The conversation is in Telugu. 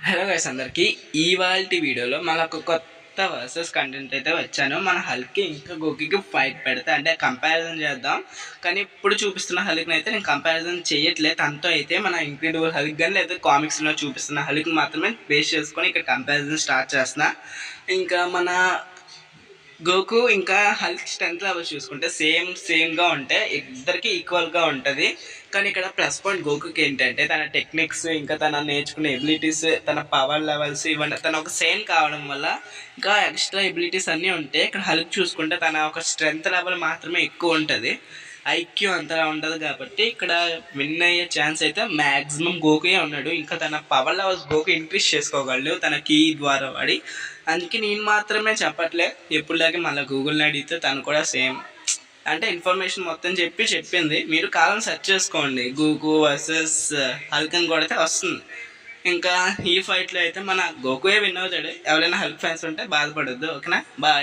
హలో గైస్ అందరికీ ఇవాల్టి వీడియోలో మనకు కొత్త వర్సెస్ కంటెంట్ అయితే వచ్చాను. మన హల్క్కి ఇంకా గోకికి ఫైట్ పెడితే అంటే కంపారిజన్ చేద్దాం. కానీ ఇప్పుడు చూపిస్తున్న హల్క్ని అయితే నేను కంపారిజన్ చేయట్లేదు. తనతో అయితే మన ఇంక్రెడిబుల్ హల్క్ కానీ లేదా కామిక్స్లో చూపిస్తున్న హల్క్ మాత్రమే బేస్ చేసుకొని ఇక్కడ కంపారిజన్ స్టార్ట్ చేస్తున్నా. ఇంకా మన గోకు ఇంకా హల్క్ స్ట్రెంత్ లెవెల్స్ చూసుకుంటే సేమ్గా ఉంటే ఇద్దరికి ఈక్వల్గా ఉంటుంది. కానీ ఇక్కడ ప్లస్ పాయింట్ గోకుకి ఏంటంటే తన టెక్నిక్స్ ఇంకా తన నేర్చుకునే ఎబిలిటీస్ తన పవర్ లెవెల్స్ ఇవన్నీ తన ఒక సేమ్ కావడం వల్ల ఇంకా ఎక్స్ట్రా ఎబిలిటీస్ అన్నీ ఉంటాయి. ఇక్కడ హల్క్ చూసుకుంటే తన ఒక స్ట్రెంత్ లెవెల్ మాత్రమే ఎక్కువ ఉంటుంది, ఐక్యూ అంతలా ఉండదు. కాబట్టి ఇక్కడ విన్ అయ్యే ఛాన్స్ అయితే మ్యాక్సిమం గోకుయే ఉన్నాడు. ఇంకా తన పవర్ లెవెల్స్ గోకు ఇంక్రీజ్ చేసుకోగలడు తన కీ ద్వారా వాడి. అందుకే నేను మాత్రమే చెప్పట్లే, ఎప్పుడులాగే మళ్ళీ గూగుల్ని అడిగితే తను కూడా సేమ్ అంటే ఇన్ఫర్మేషన్ మొత్తం చెప్పింది. మీరు కాలం సెర్చ్ చేసుకోండి, గోకు వర్సెస్ హల్క్ అని కొడితే వస్తుంది. ఇంకా ఈ ఫైట్లో అయితే మన గోకుయే విన్ అవుతాడు. ఎవరైనా హల్క్ ఫ్యాన్స్ ఉంటే బాధపడొద్దు. ఓకేనా, బాయ్.